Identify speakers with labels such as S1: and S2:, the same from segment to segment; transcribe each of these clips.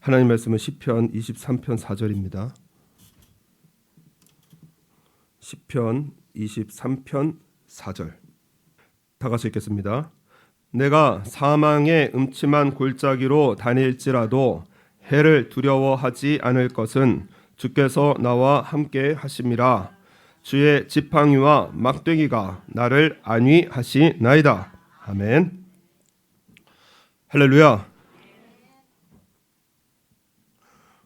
S1: 하나님 말씀은 시편 23편 4절입니다. 시편 23편 4절 다 같이 읽겠습니다. 내가 사망의 음침한 골짜기로 다닐지라도 해를 두려워하지 않을 것은 주께서 나와 함께 하심이라. 주의 지팡이와 막대기가 나를 안위하시나이다. 아멘. 할렐루야.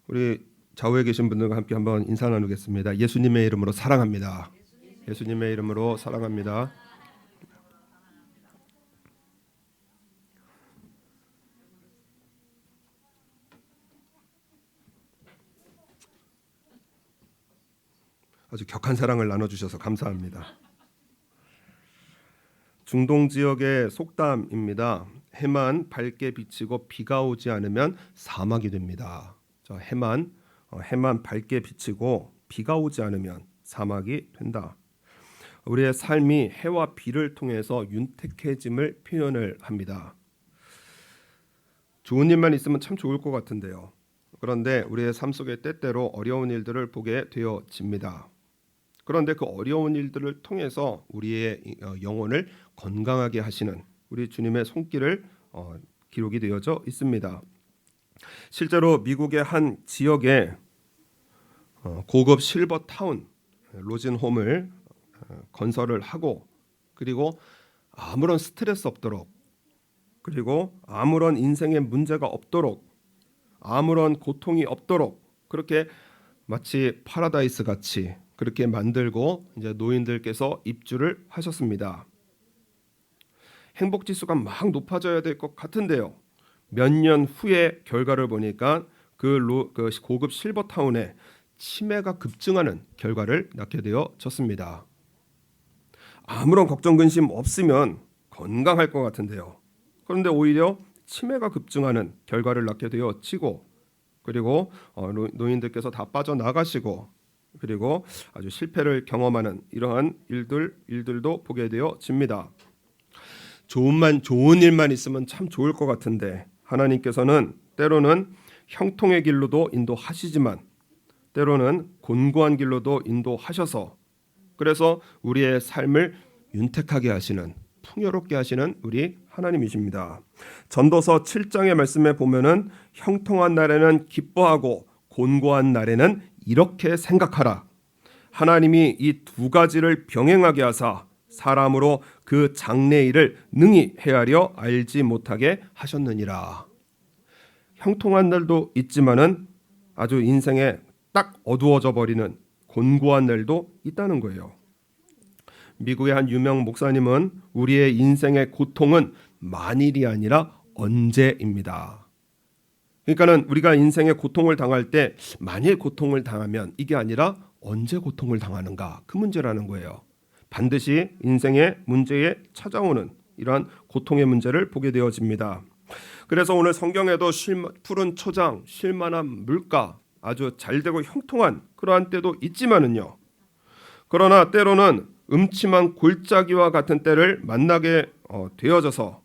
S1: 우리 좌우에 계신 분들과 함께 한번 인사 나누겠습니다. 예수님의 이름으로 사랑합니다. 예수님의 이름으로 사랑합니다. 아주 격한 사랑을 나눠주셔서 감사합니다. 중동 지역의 속담입니다. 해만 밝게 비치고 비가 오지 않으면 사막이 됩니다. 해만 밝게 비치고 비가 오지 않으면 사막이 된다. 우리의 삶이 해와 비를 통해서 윤택해짐을 표현을 합니다. 좋은 일만 있으면 참 좋을 것 같은데요. 그런데 우리의 삶 속에 때때로 어려운 일들을 보게 되어집니다. 그런데 그 어려운 일들을 통해서 우리의 영혼을 건강하게 하시는 우리 주님의 손길을 기록이 되어져 있습니다. 실제로 미국의 한 지역에 고급 실버 타운 로진홈을 건설을 하고, 그리고 아무런 스트레스 없도록, 그리고 아무런 인생의 문제가 없도록, 아무런 고통이 없도록 그렇게 마치 파라다이스 같이 그렇게 만들고 이제 노인들께서 입주를 하셨습니다. 행복 지수가 막 높아져야 될 것 같은데요. 몇 년 후에 결과를 보니까 그 고급 실버타운에 치매가 급증하는 결과를 낳게 되어졌습니다. 아무런 걱정 근심 없으면 건강할 것 같은데요. 그런데 오히려 치매가 급증하는 결과를 낳게 되어지고, 그리고 노인들께서 다 빠져나가시고, 그리고 아주 실패를 경험하는 이러한 일들도 보게 되어집니다. 좋은 일만 있으면 참 좋을 것 같은데 하나님께서는 때로는 형통의 길로도 인도하시지만 때로는 곤고한 길로도 인도하셔서, 그래서 우리의 삶을 윤택하게 하시는, 풍요롭게 하시는 우리 하나님이십니다. 전도서 7장의 말씀에 보면은 형통한 날에는 기뻐하고 곤고한 날에는 이렇게 생각하라. 하나님이 이 두 가지를 병행하게 하사 사람으로 그 장래일을 능히 헤아려 알지 못하게 하셨느니라. 형통한 날도 있지만은 아주 인생에 딱 어두워져 버리는 곤고한 날도 있다는 거예요. 미국의 한 유명 목사님은 우리의 인생의 고통은 만일이 아니라 언제입니다. 그러니까는 우리가 인생의 고통을 당할 때 만일 고통을 당하면 이게 아니라 언제 고통을 당하는가, 그 문제라는 거예요. 반드시 인생의 문제에 찾아오는 이러한 고통의 문제를 보게 되어집니다. 그래서 오늘 성경에도 푸른 초장, 쉴만한 물가, 아주 잘되고 형통한 그러한 때도 있지만은요, 그러나 때로는 음침한 골짜기와 같은 때를 만나게 되어져서,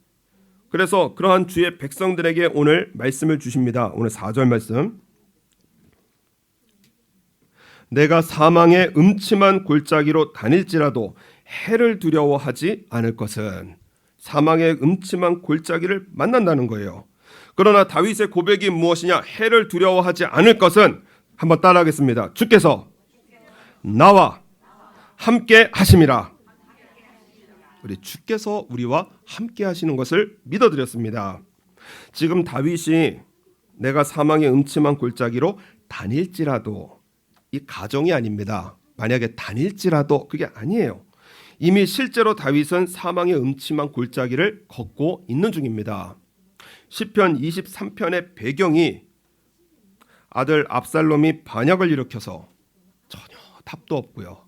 S1: 그래서 그러한 주의 백성들에게 오늘 말씀을 주십니다. 오늘 4절 말씀. 내가 사망의 음침한 골짜기로 다닐지라도 해를 두려워하지 않을 것은, 사망의 음침한 골짜기를 만난다는 거예요. 그러나 다윗의 고백이 무엇이냐? 해를 두려워하지 않을 것은, 한번 따라하겠습니다. 주께서 나와 함께 하심이라. 우리 주께서 우리와 함께 하시는 것을 믿어드렸습니다. 지금 다윗이 내가 사망의 음침한 골짜기로 다닐지라도, 이 가정이 아닙니다. 만약에 다닐지라도 그게 아니에요. 이미 실제로 다윗은 사망의 음침한 골짜기를 걷고 있는 중입니다. 시편 23편의 배경이 아들 압살롬이 반역을 일으켜서 전혀 답도 없고요,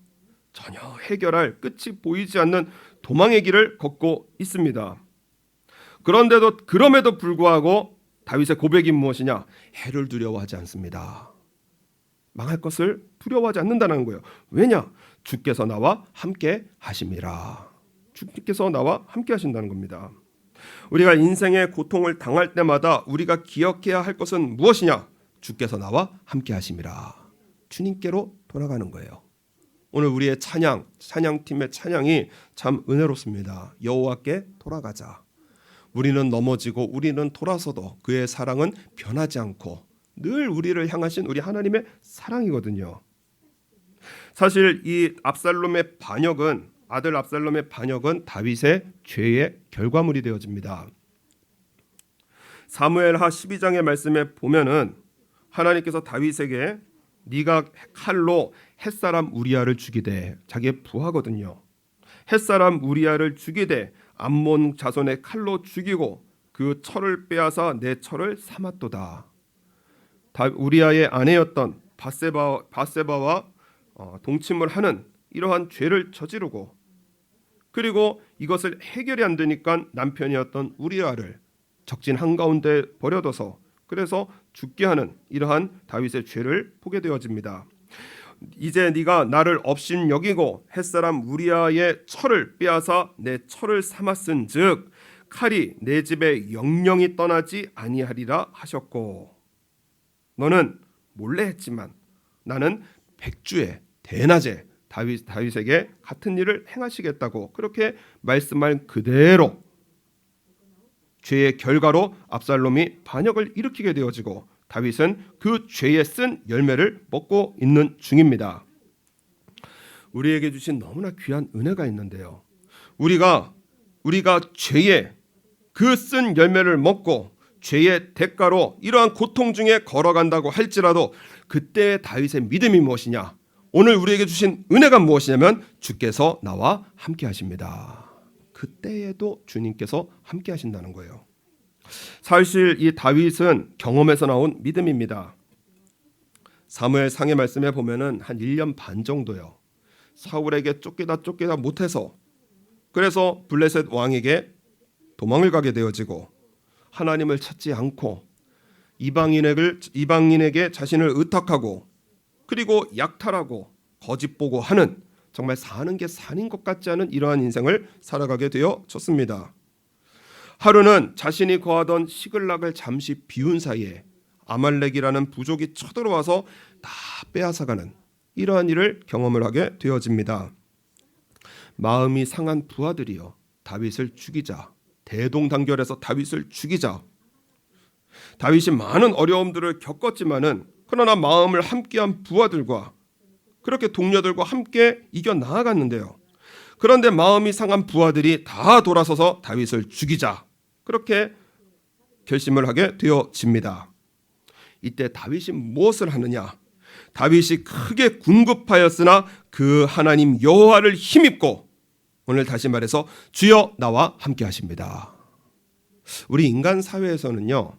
S1: 전혀 해결할 끝이 보이지 않는 도망의 길을 걷고 있습니다. 그럼에도 불구하고 다윗의 고백이 무엇이냐? 해를 두려워하지 않습니다. 망할 것을 두려워하지 않는다는 거예요. 왜냐? 주께서 나와 함께 하심이라. 주께서 나와 함께 하신다는 겁니다. 우리가 인생의 고통을 당할 때마다 우리가 기억해야 할 것은 무엇이냐? 주께서 나와 함께 하심이라. 주님께로 돌아가는 거예요. 오늘 우리의 찬양팀의 찬양이 참 은혜롭습니다. 여호와께 돌아가자. 우리는 넘어지고 우리는 돌아서도 그의 사랑은 변하지 않고 늘 우리를 향하신 우리 하나님의 사랑이거든요. 사실 이 아들 압살롬의 반역은 다윗의 죄의 결과물이 되어집니다. 사무엘하 12장의 말씀에 보면은 하나님께서 다윗에게 네가 칼로 햇사람 우리아를 죽이되, 자기의 부하거든요. 햇사람 우리아를 죽이되 암몬 자손의 칼로 죽이고 그 철을 빼앗아 내 철을 삼았도다. 우리아의 아내였던 바세바와 동침을 하는 이러한 죄를 저지르고, 그리고 이것을 해결이 안 되니까 남편이었던 우리아를 적진 한가운데 버려둬서 그래서 죽게 하는 이러한 다윗의 죄를 보게 되어집니다. 이제 네가 나를 업신 여기고 햇사람 우리아의 철을 빼앗아 내 철을 삼았은즉 칼이 내 집에 영영이 떠나지 아니하리라 하셨고, 너는 몰래 했지만 나는 백주에 대낮에 다윗에게 같은 일을 행하시겠다고 그렇게 말씀한 그대로 죄의 결과로 압살롬이 반역을 일으키게 되어지고 다윗은 그 죄에 쓴 열매를 먹고 있는 중입니다. 우리에게 주신 너무나 귀한 은혜가 있는데요. 우리가 죄의 그 쓴 열매를 먹고 죄의 대가로 이러한 고통 중에 걸어간다고 할지라도 그때의 다윗의 믿음이 무엇이냐? 오늘 우리에게 주신 은혜가 무엇이냐면 주께서 나와 함께 하십니다. 그때에도 주님께서 함께 하신다는 거예요. 사실 이 다윗은 경험에서 나온 믿음입니다. 사무엘상의 말씀에 보면은 한 1년 반 정도요. 사울에게 쫓기다 못해서 그래서 블레셋 왕에게 도망을 가게 되어지고 하나님을 찾지 않고 이방인에게 자신을 의탁하고 그리고 약탈하고 거짓 보고 하는, 정말 사는 게 산인 것 같지 않은 이러한 인생을 살아가게 되어졌습니다. 하루는 자신이 거하던 시글락을 잠시 비운 사이에 아말렉이라는 부족이 쳐들어와서 다 빼앗아가는 이러한 일을 경험을 하게 되어집니다. 마음이 상한 부하들이여 다윗을 죽이자, 대동단결해서 다윗을 죽이자. 다윗이 많은 어려움들을 겪었지만은 그러나 마음을 함께한 부하들과 그렇게 동료들과 함께 이겨 나아갔는데요. 그런데 마음이 상한 부하들이 다 돌아서서 다윗을 죽이자, 그렇게 결심을 하게 되어집니다. 이때 다윗이 무엇을 하느냐? 다윗이 크게 궁급하였으나 그 하나님 여호와를 힘입고, 오늘 다시 말해서 주여 나와 함께 하십니다. 우리 인간 사회에서는요,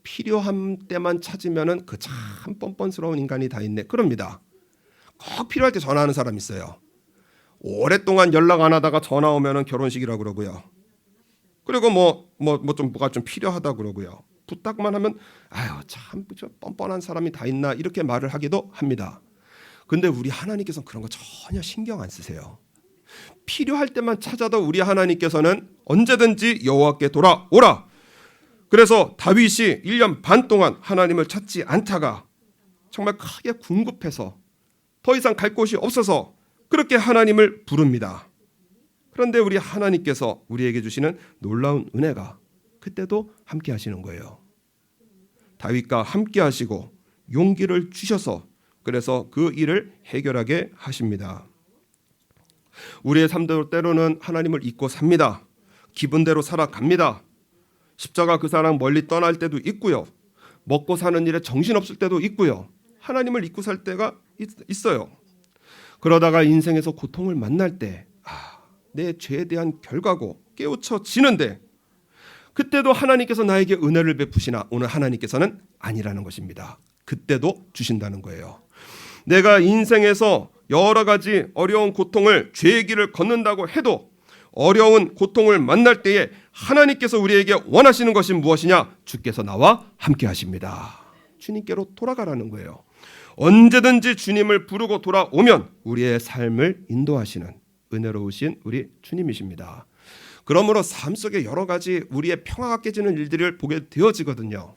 S1: 필요한 때만 찾으면은 그 참 뻔뻔스러운 인간이 다 있네 그럽니다. 꼭 필요할 때 전화하는 사람 있어요. 오랫동안 연락 안 하다가 전화 오면은 결혼식이라고 그러고요. 그리고 뭐가 좀 필요하다 그러고요. 부탁만 하면 아유 참 뻔뻔한 사람이 다 있나 이렇게 말을 하기도 합니다. 근데 우리 하나님께서는 그런 거 전혀 신경 안 쓰세요. 필요할 때만 찾아도 우리 하나님께서는 언제든지 여호와께 돌아오라. 그래서 다윗이 1년 반 동안 하나님을 찾지 않다가 정말 크게 궁급해서 더 이상 갈 곳이 없어서 그렇게 하나님을 부릅니다. 그런데 우리 하나님께서 우리에게 주시는 놀라운 은혜가 그때도 함께 하시는 거예요. 다윗과 함께 하시고 용기를 주셔서 그래서 그 일을 해결하게 하십니다. 우리의 삶대로 때로는 하나님을 잊고 삽니다. 기분대로 살아갑니다. 십자가 그 사랑 멀리 떠날 때도 있고요. 먹고 사는 일에 정신없을 때도 있고요. 하나님을 잊고 살 때가 있어요. 그러다가 인생에서 고통을 만날 때 내 죄에 대한 결과고 깨우쳐지는데 그때도 하나님께서 나에게 은혜를 베푸시나 오늘 하나님께서는 아니라는 것입니다. 그때도 주신다는 거예요. 내가 인생에서 여러 가지 어려운 고통을 죄의 길을 걷는다고 해도 어려운 고통을 만날 때에 하나님께서 우리에게 원하시는 것이 무엇이냐? 주께서 나와 함께 하십니다. 주님께로 돌아가라는 거예요. 언제든지 주님을 부르고 돌아오면 우리의 삶을 인도하시는 은혜로우신 우리 주님이십니다. 그러므로 삶 속에 여러 가지 우리의 평화가 깨지는 일들을 보게 되어지거든요.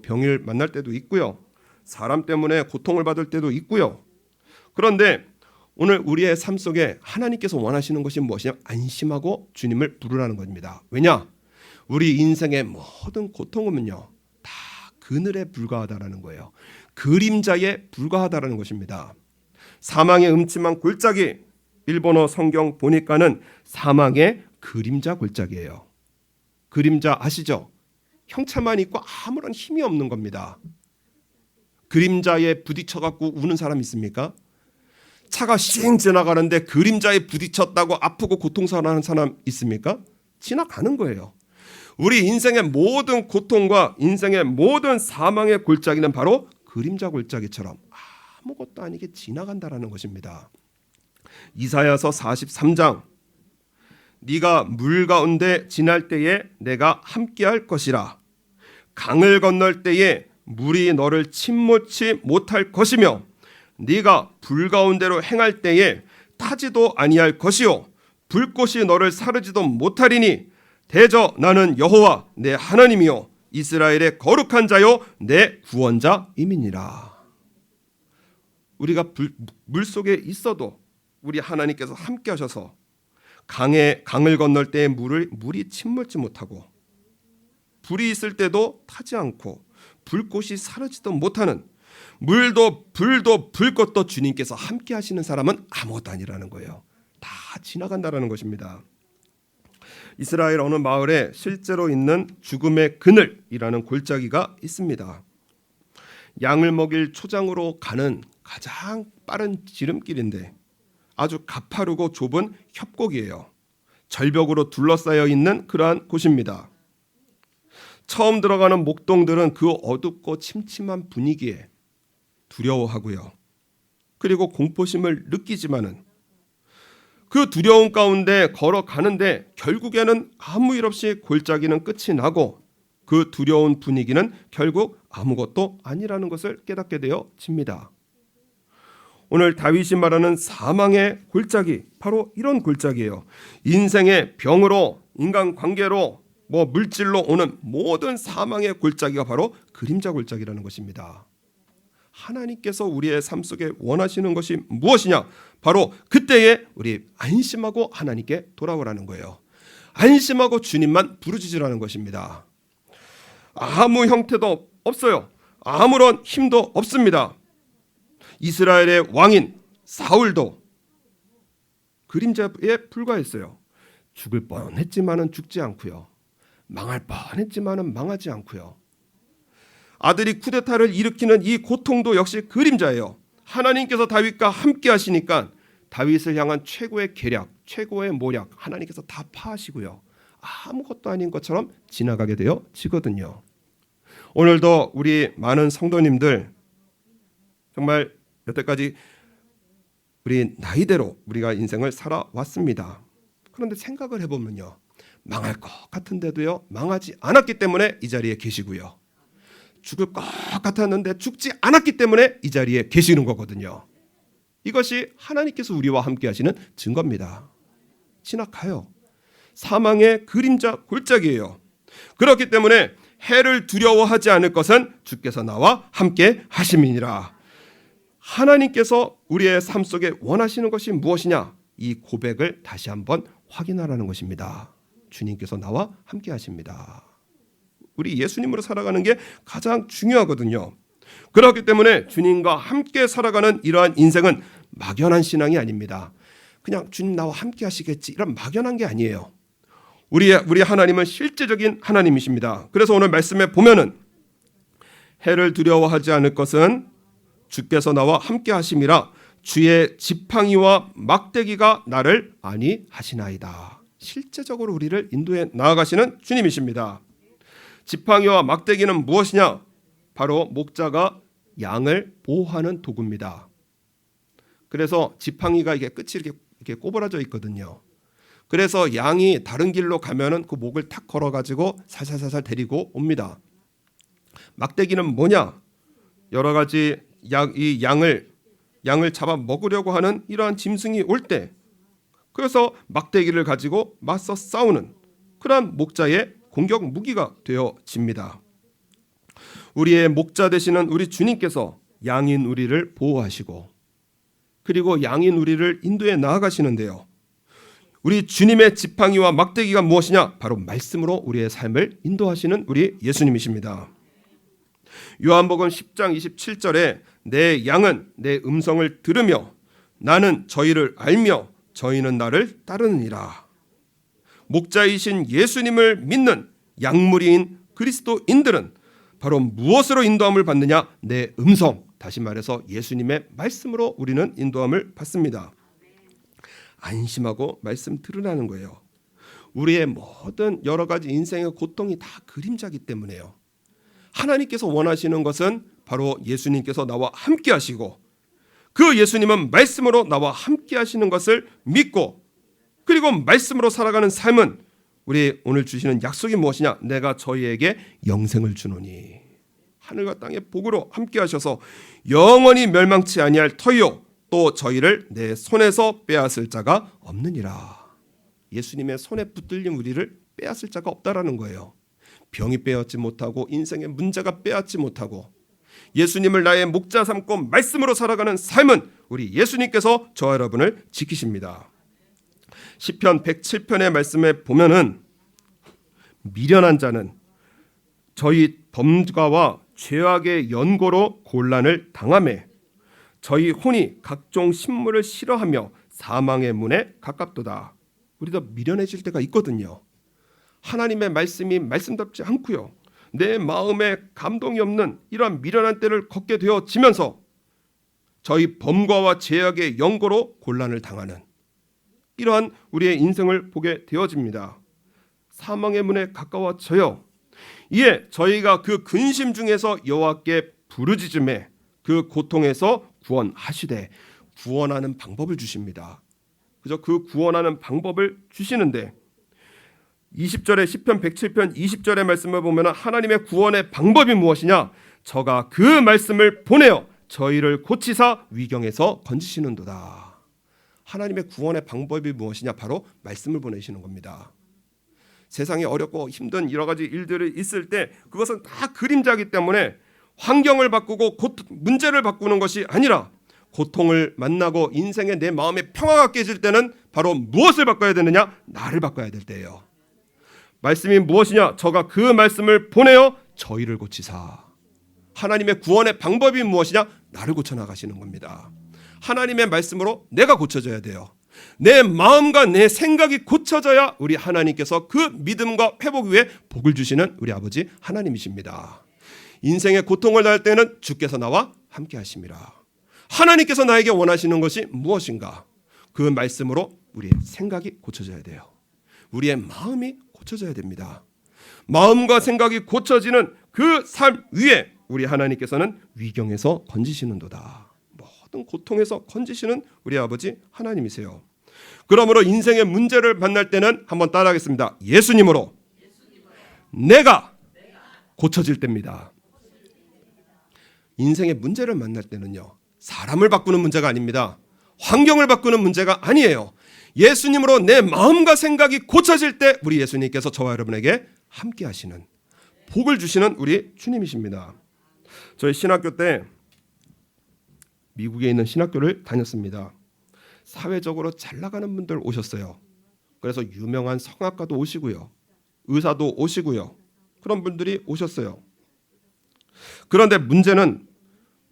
S1: 병을 만날 때도 있고요. 사람 때문에 고통을 받을 때도 있고요. 그런데 오늘 우리의 삶 속에 하나님께서 원하시는 것이 무엇이냐? 안심하고 주님을 부르라는 겁니다. 왜냐? 우리 인생의 모든 고통은요 다 그늘에 불과하다라는 거예요. 그림자에 불과하다라는 것입니다. 사망의 음침한 골짜기, 일본어 성경 보니까는 사망의 그림자 골짜기예요. 그림자 아시죠? 형체만 있고 아무런 힘이 없는 겁니다. 그림자에 부딪혀 갖고 우는 사람 있습니까? 차가 씩 지나가는데 그림자에 부딪혔다고 아프고 고통스러워하는 사람 있습니까? 지나가는 거예요. 우리 인생의 모든 고통과 인생의 모든 사망의 골짜기는 바로 그림자 골짜기처럼 아무것도 아니게 지나간다라는 것입니다. 이사야서 43장 네가 물 가운데 지날 때에 내가 함께할 것이라. 강을 건널 때에 물이 너를 침몰치 못할 것이며 네가 불 가운데로 행할 때에 타지도 아니할 것이요 불꽃이 너를 사르지도 못하리니 대저 나는 여호와 내 하나님이요 이스라엘의 거룩한 자요 내 구원자임이니라. 우리가 물 속에 있어도 우리 하나님께서 함께 하셔서 강을 건널 때에 물이 침몰지 못하고 불이 있을 때도 타지 않고 불꽃이 사르지도 못하는 물도 불도 불꽃도 주님께서 함께 하시는 사람은 아무것도 아니라는 거예요. 다 지나간다라는 것입니다. 이스라엘 어느 마을에 실제로 있는 죽음의 그늘이라는 골짜기가 있습니다. 양을 먹일 초장으로 가는 가장 빠른 지름길인데 아주 가파르고 좁은 협곡이에요. 절벽으로 둘러싸여 있는 그러한 곳입니다. 처음 들어가는 목동들은 그 어둡고 침침한 분위기에 두려워하고요. 그리고 공포심을 느끼지만은 그 두려움 가운데 걸어가는데 결국에는 아무 일 없이 골짜기는 끝이 나고 그 두려운 분위기는 결국 아무것도 아니라는 것을 깨닫게 되어집니다. 오늘 다윗이 말하는 사망의 골짜기 바로 이런 골짜기예요. 인생의 병으로 인간관계로 물질로 오는 모든 사망의 골짜기가 바로 그림자 골짜기라는 것입니다. 하나님께서 우리의 삶 속에 원하시는 것이 무엇이냐? 바로 그때에 우리 안심하고 하나님께 돌아오라는 거예요. 안심하고 주님만 부르짖으라는 것입니다. 아무 형태도 없어요. 아무런 힘도 없습니다. 이스라엘의 왕인 사울도 그림자에 불과했어요. 죽을 뻔했지만은 죽지 않고요. 망할 뻔했지만은 망하지 않고요. 아들이 쿠데타를 일으키는 이 고통도 역시 그림자예요. 하나님께서 다윗과 함께 하시니까 다윗을 향한 최고의 계략, 최고의 모략 하나님께서 다 파하시고요. 아무것도 아닌 것처럼 지나가게 되어지거든요. 오늘도 우리 많은 성도님들 정말 여태까지 우리 나이대로 우리가 인생을 살아왔습니다. 그런데 생각을 해보면요. 망할 것 같은데도요. 망하지 않았기 때문에 이 자리에 계시고요. 죽을 것 같았는데 죽지 않았기 때문에 이 자리에 계시는 거거든요. 이것이 하나님께서 우리와 함께 하시는 증거입니다. 지나가요. 사망의 그림자 골짜기예요. 그렇기 때문에 해를 두려워하지 않을 것은 주께서 나와 함께 하심이니라. 하나님께서 우리의 삶 속에 원하시는 것이 무엇이냐? 이 고백을 다시 한번 확인하라는 것입니다. 주님께서 나와 함께 하십니다. 우리 예수님으로 살아가는 게 가장 중요하거든요. 그렇기 때문에 주님과 함께 살아가는 이러한 인생은 막연한 신앙이 아닙니다. 그냥 주님 나와 함께 하시겠지 이런 막연한 게 아니에요. 우리 하나님은 실제적인 하나님이십니다. 그래서 오늘 말씀에 보면은 해를 두려워하지 않을 것은 주께서 나와 함께 하심이라 주의 지팡이와 막대기가 나를 안위하시나이다. 실제적으로 우리를 인도해 나아가시는 주님이십니다. 지팡이와 막대기는 무엇이냐? 바로 목자가 양을 보호하는 도구입니다. 그래서 지팡이가 이게 끝이 이렇게 꼬부라져 있거든요. 그래서 양이 다른 길로 가면은 그 목을 탁 걸어가지고 살살살살 데리고 옵니다. 막대기는 뭐냐? 여러 가지 이 양을 잡아 먹으려고 하는 이러한 짐승이 올 때, 그래서 막대기를 가지고 맞서 싸우는 그러한 목자의 공격 무기가 되어집니다. 우리의 목자 되시는 우리 주님께서 양인 우리를 보호하시고 그리고 양인 우리를 인도에 나아가시는데요. 우리 주님의 지팡이와 막대기가 무엇이냐? 바로 말씀으로 우리의 삶을 인도하시는 우리 예수님이십니다. 요한복음 10장 27절에 내 양은 내 음성을 들으며 나는 저희를 알며 저희는 나를 따르느니라. 목자이신 예수님을 믿는 양무리인 그리스도인들은 바로 무엇으로 인도함을 받느냐? 내 음성, 다시 말해서 예수님의 말씀으로 우리는 인도함을 받습니다. 안심하고 말씀 들으라는 거예요. 우리의 모든 여러 가지 인생의 고통이 다 그림자기 때문에요. 하나님께서 원하시는 것은 바로 예수님께서 나와 함께 하시고 그 예수님은 말씀으로 나와 함께 하시는 것을 믿고 그리고 말씀으로 살아가는 삶은 우리 오늘 주시는 약속이 무엇이냐? 내가 저희에게 영생을 주노니 하늘과 땅의 복으로 함께 하셔서 영원히 멸망치 아니할 터이요 또 저희를 내 손에서 빼앗을 자가 없느니라. 예수님의 손에 붙들린 우리를 빼앗을 자가 없다라는 거예요. 병이 빼앗지 못하고 인생의 문제가 빼앗지 못하고 예수님을 나의 목자 삼고 말씀으로 살아가는 삶은 우리 예수님께서 저와 여러분을 지키십니다. 시편 107편의 말씀에 보면은 미련한 자는 저희 범과와 죄악의 연고로 곤란을 당하매 저희 혼이 각종 신물을 싫어하며 사망의 문에 가깝도다. 우리도 미련해질 때가 있거든요. 하나님의 말씀이 말씀답지 않고요. 내 마음에 감동이 없는 이러한 미련한 때를 걷게 되어지면서 저희 범과와 죄악의 연고로 곤란을 당하는 이러한 우리의 인생을 보게 되어집니다. 사망의 문에 가까워져요. 이에 저희가 그 근심 중에서 여호와께 부르짖음에 그 고통에서 구원하시되 구원하는 방법을 주십니다. 그저 그 구원하는 방법을 주시는데 20절에 시편 107편 20절의 말씀을 보면 하나님의 구원의 방법이 무엇이냐? 저가 그 말씀을 보내어 저희를 고치사 위경에서 건지시는도다. 하나님의 구원의 방법이 무엇이냐? 바로 말씀을 보내시는 겁니다. 세상에 어렵고 힘든 여러 가지 일들이 있을 때 그것은 다 그림자이기 때문에 환경을 바꾸고 문제를 바꾸는 것이 아니라 고통을 만나고 인생에 내 마음의 평화가 깨질 때는 바로 무엇을 바꿔야 되느냐? 나를 바꿔야 될 때예요. 말씀이 무엇이냐? 저가 그 말씀을 보내어 저희를 고치사. 하나님의 구원의 방법이 무엇이냐? 나를 고쳐나가시는 겁니다. 하나님의 말씀으로 내가 고쳐져야 돼요. 내 마음과 내 생각이 고쳐져야 우리 하나님께서 그 믿음과 회복 위에 복을 주시는 우리 아버지 하나님이십니다. 인생의 고통을 당할 때는 주께서 나와 함께 하심이라. 하나님께서 나에게 원하시는 것이 무엇인가? 그 말씀으로 우리의 생각이 고쳐져야 돼요. 우리의 마음이 고쳐져야 됩니다. 마음과 생각이 고쳐지는 그 삶 위에 우리 하나님께서는 위경에서 건지시는도다. 모든 고통에서 건지시는 우리 아버지 하나님이세요. 그러므로 인생의 문제를 만날 때는 한번 따라하겠습니다. 예수님으로 내가 고쳐질 때입니다. 인생의 문제를 만날 때는요, 사람을 바꾸는 문제가 아닙니다. 환경을 바꾸는 문제가 아니에요. 예수님으로 내 마음과 생각이 고쳐질 때 우리 예수님께서 저와 여러분에게 함께 하시는 복을 주시는 우리 주님이십니다. 저희 신학교 때 미국에 있는 신학교를 다녔습니다. 사회적으로 잘 나가는 분들 오셨어요. 그래서 유명한 성악가도 오시고요. 의사도 오시고요. 그런 분들이 오셨어요. 그런데 문제는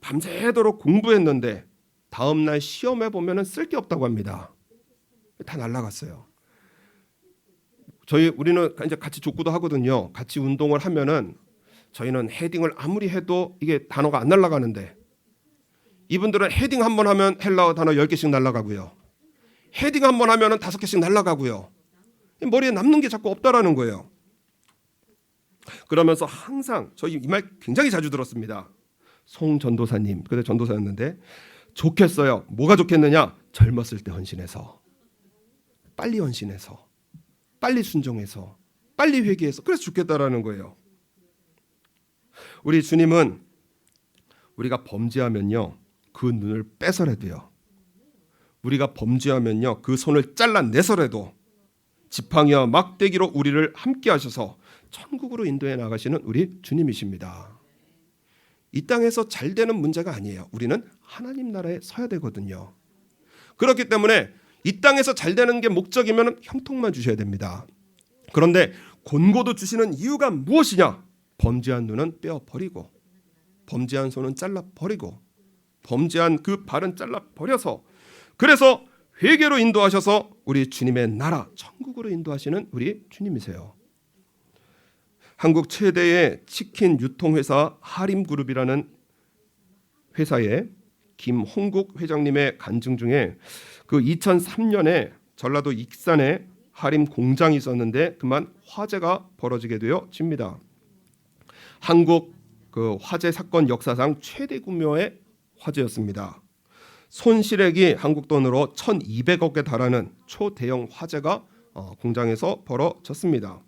S1: 밤새도록 공부했는데 다음날 시험에 보면 쓸 게 없다고 합니다. 다 날라갔어요. 우리는 이제 같이 족구도 하거든요. 같이 운동을 하면은 저희는 헤딩을 아무리 해도 이게 단어가 안 날아가는데 이분들은 헤딩 한 번 하면 헬라어 단어 10개씩 날아가고요. 헤딩 한 번 하면 5개씩 날아가고요. 머리에 남는 게 자꾸 없다라는 거예요. 그러면서 항상 저희 이 말 굉장히 자주 들었습니다. 송 전도사님, 그때 전도사였는데 좋겠어요. 뭐가 좋겠느냐? 젊었을 때 헌신해서, 빨리 헌신해서, 빨리 순종해서, 빨리 회개해서, 그래서 좋겠다라는 거예요. 우리 주님은 우리가 범죄하면요, 그 눈을 빼서라도요, 우리가 범죄하면요, 그 손을 잘라내서라도 지팡이와 막대기로 우리를 함께 하셔서 천국으로 인도해 나가시는 우리 주님이십니다. 이 땅에서 잘 되는 문제가 아니에요. 우리는 하나님 나라에 서야 되거든요. 그렇기 때문에 이 땅에서 잘 되는 게 목적이면 형통만 주셔야 됩니다. 그런데 곤고도 주시는 이유가 무엇이냐? 범죄한 눈은 떼어버리고, 범죄한 손은 잘라버리고, 범죄한 그 발은 잘라버려서, 그래서 회개로 인도하셔서 우리 주님의 나라 천국으로 인도하시는 우리 주님이세요. 한국 최대의 치킨 유통회사 하림그룹이라는 회사의 김홍국 회장님의 간증 중에 그 2003년에 전라도 익산에 하림 공장이 있었는데 그만 화재가 벌어지게 되어집니다. 한국 그 화재 사건 역사상 최대 규모의 화재였습니다. 손실액이 한국 돈으로 1,200억에 달하는 초대형 화재가 공장에서 벌어졌습니다.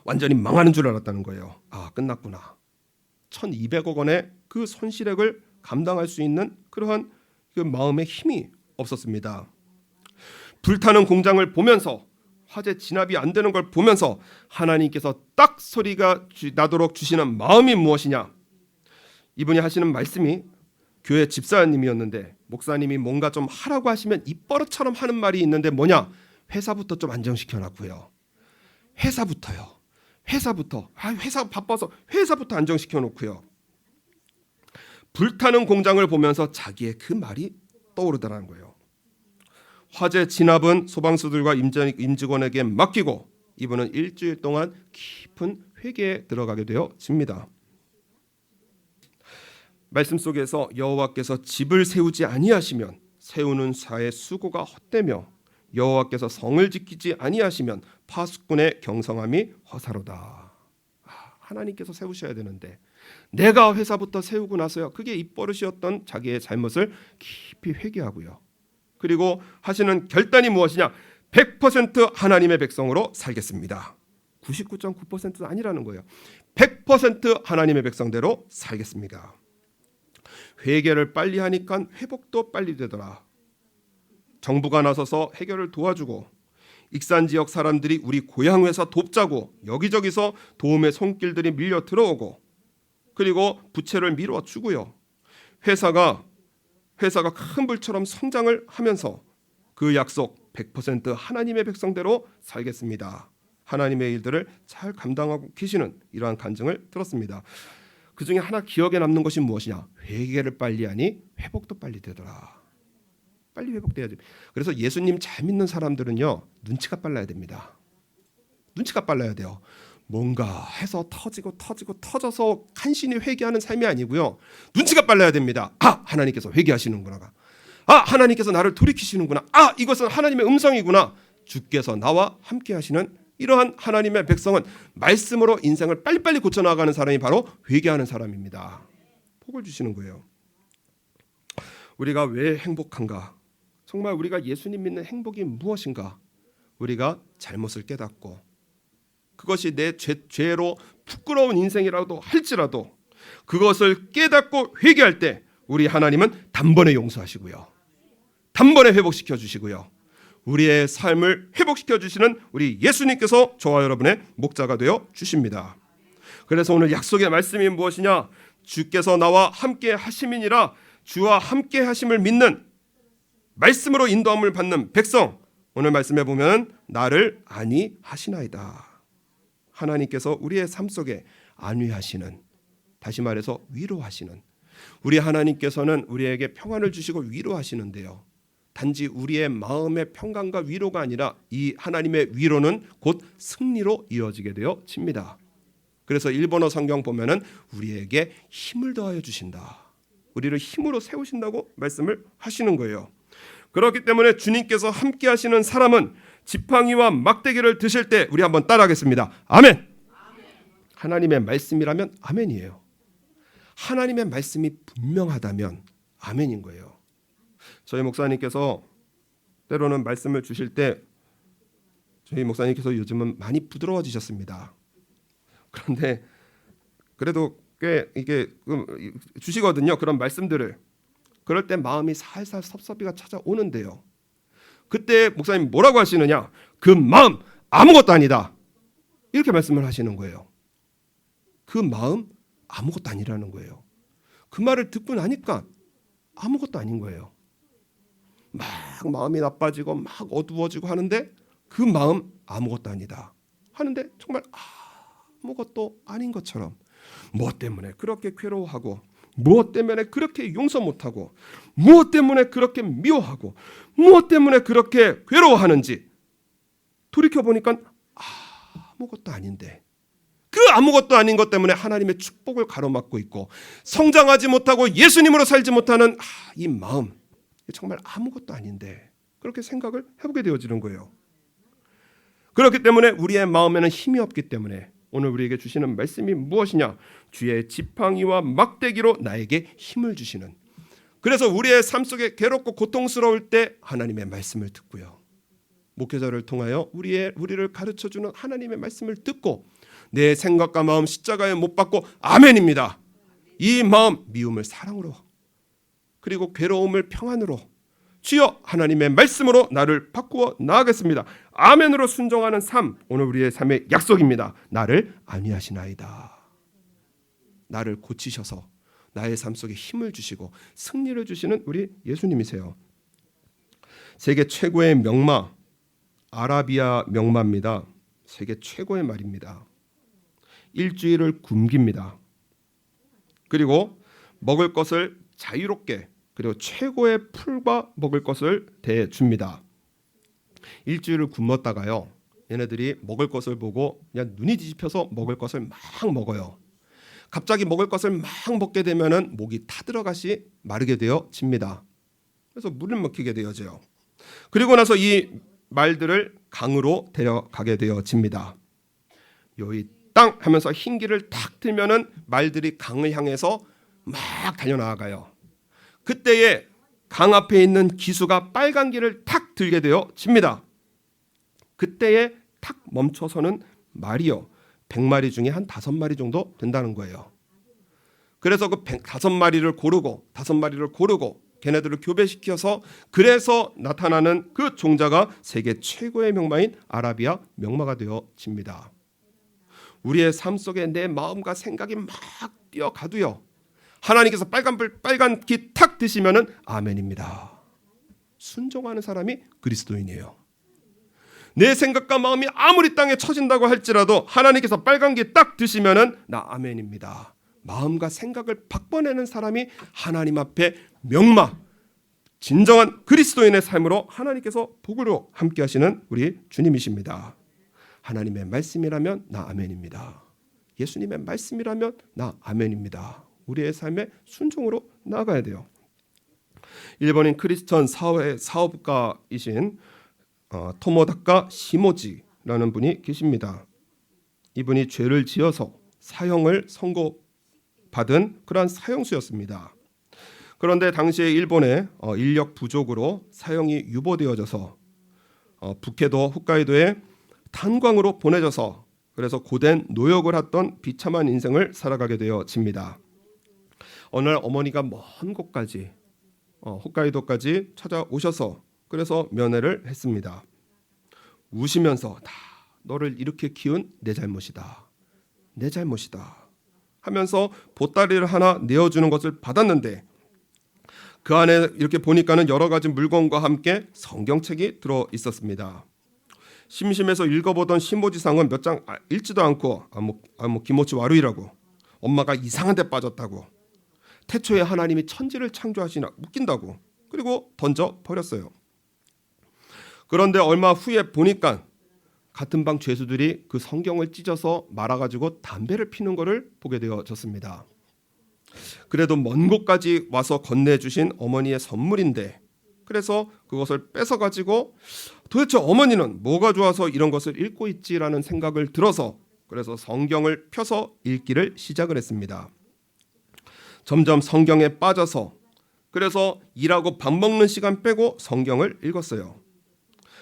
S1: 완전히 망하는 줄 알았다는 거예요. 아, 끝났구나. 1,200억 원의 그 손실액을 감당할 수 있는 그러한 그 마음의 힘이 없었습니다. 불타는 공장을 보면서, 화재 진압이 안 되는 걸 보면서 하나님께서 딱 소리가 나도록 주시는 마음이 무엇이냐? 이분이 하시는 말씀이 교회 집사님이었는데, 목사님이 뭔가 좀 하라고 하시면 입버릇처럼 하는 말이 있는데 뭐냐? 회사부터 좀 안정시켜 놨고요. 회사부터요. 회사부터. 회사 바빠서 회사부터 안정시켜 놓고요. 불타는 공장을 보면서 자기의 그 말이 떠오르더라는 거예요. 화재 진압은 소방수들과 임직원에게 맡기고 이분은 일주일 동안 깊은 회개에 들어가게 되어집니다. 말씀 속에서 여호와께서 집을 세우지 아니하시면 세우는 자의 수고가 헛되며 여호와께서 성을 지키지 아니하시면 파수꾼의 경성함이 허사로다. 하나님께서 세우셔야 되는데 내가 회사부터 세우고 나서요. 그게 입버릇이었던 자기의 잘못을 깊이 회개하고요. 그리고 하시는 결단이 무엇이냐? 100% 하나님의 백성으로 살겠습니다. 99.9%는 아니라는 거예요. 100% 하나님의 백성대로 살겠습니다. 회개를 빨리 하니까 회복도 빨리 되더라. 정부가 나서서 해결을 도와주고 익산 지역 사람들이 우리 고향 회사 돕자고 여기저기서 도움의 손길들이 밀려 들어오고 그리고 부채를 미뤄주고요. 회사가 큰 불처럼 성장을 하면서 그 약속 100% 하나님의 백성대로 살겠습니다. 하나님의 일들을 잘 감당하고 계시는 이러한 간증을 들었습니다. 그 중에 하나 기억에 남는 것이 무엇이냐? 회개를 빨리 하니 회복도 빨리 되더라. 빨리 회복돼야지. 그래서 예수님 잘 믿는 사람들은요, 눈치가 빨라야 됩니다. 눈치가 빨라야 돼요. 뭔가 해서 터져서 간신히 회개하는 삶이 아니고요. 눈치가 빨라야 됩니다. 아, 하나님께서 회개하시는구나. 아, 하나님께서 나를 돌이키시는구나. 아, 이것은 하나님의 음성이구나. 주께서 나와 함께 하시는 이러한 하나님의 백성은 말씀으로 인생을 빨리빨리 고쳐나가는 사람이 바로 회개하는 사람입니다. 복을 주시는 거예요. 우리가 왜 행복한가? 정말 우리가 예수님 믿는 행복이 무엇인가? 우리가 잘못을 깨닫고 그것이 내 죄로 부끄러운 인생이라도 할지라도 그것을 깨닫고 회개할 때 우리 하나님은 단번에 용서하시고요. 단번에 회복시켜 주시고요. 우리의 삶을 회복시켜 주시는 우리 예수님께서 저와 여러분의 목자가 되어 주십니다. 그래서 오늘 약속의 말씀이 무엇이냐? 주께서 나와 함께 하심이니라. 주와 함께 하심을 믿는 말씀으로 인도함을 받는 백성, 오늘 말씀해 보면 나를 안위하시나이다. 하나님께서 우리의 삶 속에 안위하시는, 다시 말해서 위로하시는, 우리 하나님께서는 우리에게 평안을 주시고 위로하시는데요. 단지 우리의 마음의 평강과 위로가 아니라 이 하나님의 위로는 곧 승리로 이어지게 되어집니다. 그래서 일본어 성경 보면은 우리에게 힘을 더하여 주신다. 우리를 힘으로 세우신다고 말씀을 하시는 거예요. 그렇기 때문에 주님께서 함께 하시는 사람은 지팡이와 막대기를 드실 때 우리 한번 따라하겠습니다. 아멘. 하나님의 말씀이라면 아멘이에요. 하나님의 말씀이 분명하다면 아멘인 거예요. 저희 목사님께서 때로는 말씀을 주실 때 저희 목사님께서 요즘은 많이 부드러워지셨습니다. 그런데 그래도 꽤 이게 주시거든요. 그런 말씀들을. 그럴 때 마음이 살살 섭섭이가 찾아오는데요. 그때 목사님 뭐라고 하시느냐? 그 마음 아무것도 아니다. 이렇게 말씀을 하시는 거예요. 그 마음 아무것도 아니라는 거예요. 그 말을 듣고 나니까 아무것도 아닌 거예요. 막 마음이 나빠지고 막 어두워지고 하는데 그 마음 아무것도 아니다 하는데 정말 아무것도 아닌 것처럼, 무엇 때문에 그렇게 괴로워하고, 무엇 때문에 그렇게 용서 못하고, 무엇 때문에 그렇게 미워하고, 무엇 때문에 그렇게 괴로워하는지 돌이켜보니까 아무것도 아닌데, 그 아무것도 아닌 것 때문에 하나님의 축복을 가로막고 있고 성장하지 못하고 예수님으로 살지 못하는 이 마음, 정말 아무것도 아닌데 그렇게 생각을 해보게 되어지는 거예요. 그렇기 때문에 우리의 마음에는 힘이 없기 때문에 오늘 우리에게 주시는 말씀이 무엇이냐? 주의 지팡이와 막대기로 나에게 힘을 주시는. 그래서 우리의 삶 속에 괴롭고 고통스러울 때 하나님의 말씀을 듣고요, 목회자를 통하여 우리를 가르쳐주는 하나님의 말씀을 듣고 내 생각과 마음 십자가에 못 박고 아멘입니다. 이 마음 미움을 사랑으로, 그리고 괴로움을 평안으로, 주여 하나님의 말씀으로 나를 바꾸어 나가겠습니다. 아멘으로 순종하는 삶, 오늘 우리의 삶의 약속입니다. 나를 안위하시나이다. 나를 고치셔서 나의 삶 속에 힘을 주시고 승리를 주시는 우리 예수님이세요. 세계 최고의 명마, 아라비아 명마입니다. 세계 최고의 말입니다. 일주일을 굶깁니다. 그리고 먹을 것을 자유롭게, 그리고 최고의 풀과 먹을 것을 대줍니다. 일주일을 굶었다가요, 얘네들이 먹을 것을 보고 그냥 눈이 뒤집혀서 먹을 것을 막 먹어요. 갑자기 먹을 것을 막 먹게 되면은 목이 타들어가시 마르게 되어집니다. 그래서 물을 먹히게 되어져요. 그리고 나서 이 말들을 강으로 데려가게 되어집니다. 요이 땅 하면서 흰기를 탁 틀면은 말들이 강을 향해서 막 달려나가요. 그때에 강 앞에 있는 기수가 빨간 길을 탁 들게 되어집니다. 그때에 탁 멈춰서는 말이요, 100마리 중에 한 5마리 정도 된다는 거예요. 그래서 그 5마리를 고르고 걔네들을 교배시켜서, 그래서 나타나는 그 종자가 세계 최고의 명마인 아라비아 명마가 되어집니다. 우리의 삶 속에 내 마음과 생각이 막 뛰어가도요, 하나님께서 빨간 기 탁 드시면은 아멘입니다. 순종하는 사람이 그리스도인이에요. 내 생각과 마음이 아무리 땅에 처진다고 할지라도 하나님께서 빨간 기 딱 드시면은 나 아멘입니다. 마음과 생각을 바꿔내는 사람이 하나님 앞에 명마, 진정한 그리스도인의 삶으로 하나님께서 복으로 함께 하시는 우리 주님이십니다. 하나님의 말씀이라면 나 아멘입니다. 예수님의 말씀이라면 나 아멘입니다. 우리의 삶의 순종으로 나아가야 돼요. 일본인 크리스천 사업가이신 토모다카 시모지라는 분이 계십니다. 이분이 죄를 지어서 사형을 선고받은 그러한 사형수였습니다. 그런데 당시에 일본의 인력 부족으로 사형이 유보되어져서 북해도 홋카이도에 탄광으로 보내져서, 그래서 고된 노역을 했던 비참한 인생을 살아가게 되어집니다. 어느 날 어머니가 먼 곳까지 홋카이도까지 찾아오셔서 그래서 면회를 했습니다. 우시면서 다 너를 이렇게 키운 내 잘못이다, 내 잘못이다 하면서 보따리를 하나 내어주는 것을 받았는데, 그 안에 이렇게 보니까는 여러 가지 물건과 함께 성경책이 들어 있었습니다. 심심해서 읽어보던 시모지상은 몇 장 읽지도 않고 기모치 와루이라고, 엄마가 이상한 데 빠졌다고, 태초에 하나님이 천지를 창조하시나 웃긴다고, 그리고 던져 버렸어요. 그런데 얼마 후에 보니까 같은 방 죄수들이 그 성경을 찢어서 말아가지고 담배를 피는 것을 보게 되어졌습니다. 그래도 먼 곳까지 와서 건네주신 어머니의 선물인데, 그래서 그것을 뺏어가지고 도대체 어머니는 뭐가 좋아서 이런 것을 읽고 있지라는 생각을 들어서, 그래서 성경을 펴서 읽기를 시작을 했습니다. 점점 성경에 빠져서, 그래서 일하고 밥 먹는 시간 빼고 성경을 읽었어요.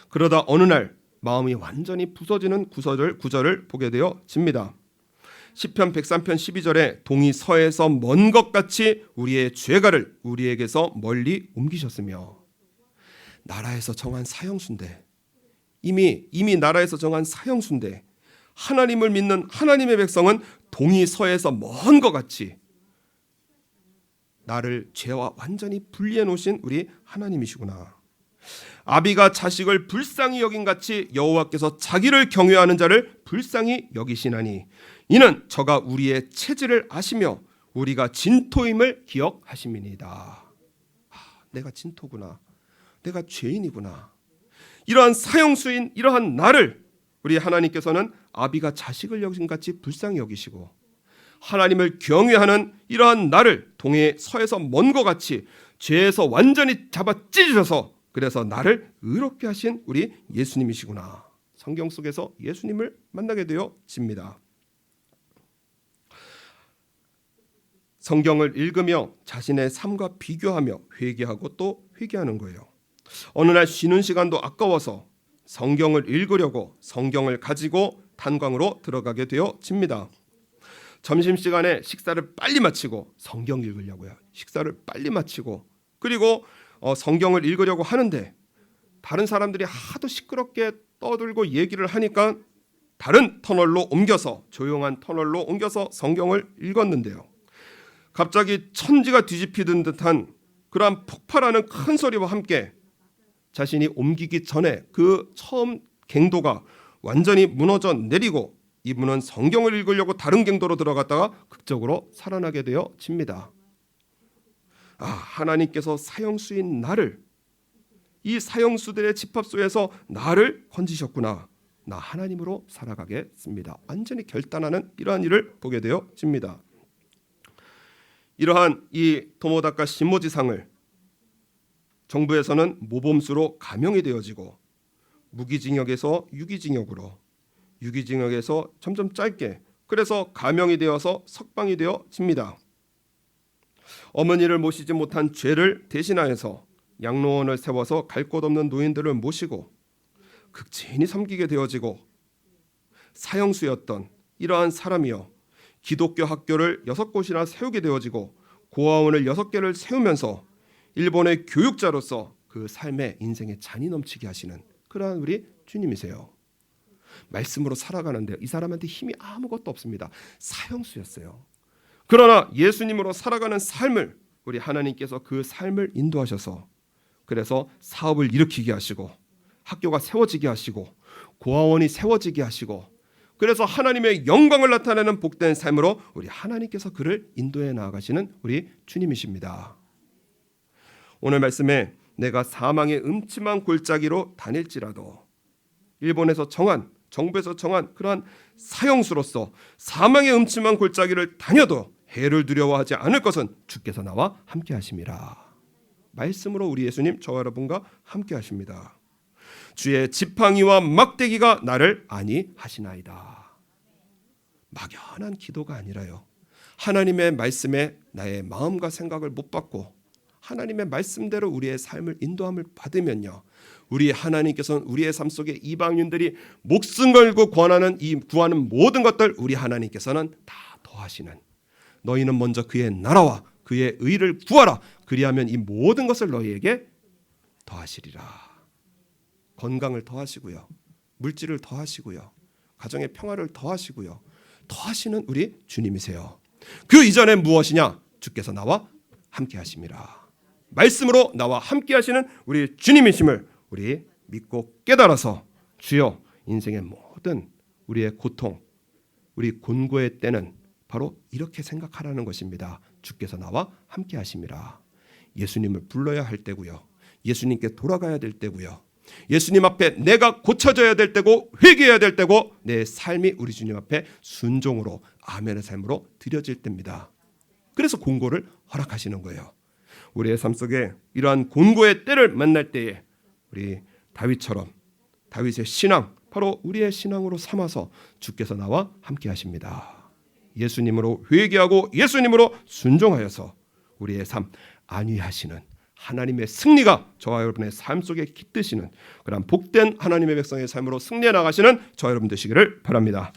S1: 그러다 어느 날 마음이 완전히 부서지는 구절을 보게 되어집니다. 시편 103편 12절에 동이 서에서 먼 것 같이 우리의 죄가를 우리에게서 멀리 옮기셨으며, 나라에서 정한 사형수인데, 이미 나라에서 정한 사형수인데 하나님을 믿는 하나님의 백성은 동이 서에서 먼 것 같이 나를 죄와 완전히 분리해 놓으신 우리 하나님이시구나. 아비가 자식을 불쌍히 여긴 같이 여호와께서 자기를 경외하는 자를 불쌍히 여기시나니 이는 저가 우리의 체질을 아시며 우리가 진토임을 기억하심이니이다. 내가 진토구나. 내가 죄인이구나. 이러한 사형수인 이러한 나를 우리 하나님께서는 아비가 자식을 여긴 같이 불쌍히 여기시고 하나님을 경외하는 이러한 나를 동해 서에서 먼 것 같이 죄에서 완전히 잡아 찢으셔서 그래서 나를 의롭게 하신 우리 예수님이시구나. 성경 속에서 예수님을 만나게 되어집니다. 성경을 읽으며 자신의 삶과 비교하며 회개하고 또 회개하는 거예요. 어느 날 쉬는 시간도 아까워서 성경을 읽으려고 성경을 가지고 탄광으로 들어가게 되어집니다. 점심시간에 식사를 빨리 마치고 성경 읽으려고요. 식사를 빨리 마치고 그리고 성경을 읽으려고 하는데 다른 사람들이 하도 시끄럽게 떠들고 얘기를 하니까 다른 터널로 옮겨서 조용한 터널로 옮겨서 성경을 읽었는데요. 갑자기 천지가 뒤집히는 듯한 그러한 폭발하는 큰 소리와 함께 자신이 옮기기 전에 그 처음 갱도가 완전히 무너져 내리고 이분은 성경을 읽으려고 다른 갱도로 들어갔다가 극적으로 살아나게 되어집니다. 하나님께서 사형수인 나를 이 사형수들의 집합소에서 나를 건지셨구나. 나 하나님으로 살아가겠습니다. 완전히 결단하는 이러한 일을 보게 되어집니다. 이러한 이 도모다카 신모지상을 정부에서는 모범수로 감형이 되어지고 무기징역에서 유기징역으로 유기징역에서 점점 짧게 그래서 감형이 되어서 석방이 되어집니다. 어머니를 모시지 못한 죄를 대신하여서 양로원을 세워서 갈 곳 없는 노인들을 모시고 극진히 섬기게 되어지고 사형수였던 이러한 사람이요 기독교 학교를 6곳이나 세우게 되어지고 고아원을 6개를 세우면서 일본의 교육자로서 그 삶의 인생에 잔이 넘치게 하시는 그러한 우리 주님이세요. 말씀으로 살아가는데 이 사람한테 힘이 아무것도 없습니다. 사형수였어요. 그러나 예수님으로 살아가는 삶을 우리 하나님께서 그 삶을 인도하셔서 그래서 사업을 일으키게 하시고 학교가 세워지게 하시고 고아원이 세워지게 하시고 그래서 하나님의 영광을 나타내는 복된 삶으로 우리 하나님께서 그를 인도해 나아가시는 우리 주님이십니다. 오늘 말씀에 내가 사망의 음침한 골짜기로 다닐지라도 일본에서 정부에서 정한 그러한 사형수로서 사망의 음침한 골짜기를 다녀도 해를 두려워하지 않을 것은 주께서 나와 함께 하심이라. 말씀으로 우리 예수님 저와 여러분과 함께 하십니다. 주의 지팡이와 막대기가 나를 안위하시나이다. 막연한 기도가 아니라요. 하나님의 말씀에 나의 마음과 생각을 못 받고 하나님의 말씀대로 우리의 삶을 인도함을 받으면요. 우리 하나님께서는 우리의 삶 속에 이방인들이 목숨 걸고 구하는 모든 것들 우리 하나님께서는 다 더하시는 너희는 먼저 그의 나라와 그의 의를 구하라. 그리하면 이 모든 것을 너희에게 더하시리라. 건강을 더하시고요. 물질을 더하시고요. 가정의 평화를 더하시고요. 더하시는 우리 주님이세요. 그 이전에 무엇이냐? 주께서 나와 함께 하심이라. 말씀으로 나와 함께 하시는 우리 주님이심을 우리 믿고 깨달아서 주여 인생의 모든 우리의 고통, 우리 곤고의 때는 바로 이렇게 생각하라는 것입니다. 주께서 나와 함께 하심이라. 예수님을 불러야 할 때고요. 예수님께 돌아가야 될 때고요. 예수님 앞에 내가 고쳐져야 될 때고 회개해야 될 때고 내 삶이 우리 주님 앞에 순종으로 아멘의 삶으로 드려질 때입니다. 그래서 곤고를 허락하시는 거예요. 우리의 삶 속에 이러한 곤고의 때를 만날 때에 우리 다윗처럼 다윗의 신앙 바로 우리의 신앙으로 삼아서 주께서 나와 함께 하십니다. 예수님으로 회개하고 예수님으로 순종하여서 우리의 삶 안위하시는 하나님의 승리가 저와 여러분의 삶 속에 깃드시는 그런 복된 하나님의 백성의 삶으로 승리해 나가시는 저와 여러분 되시기를 바랍니다.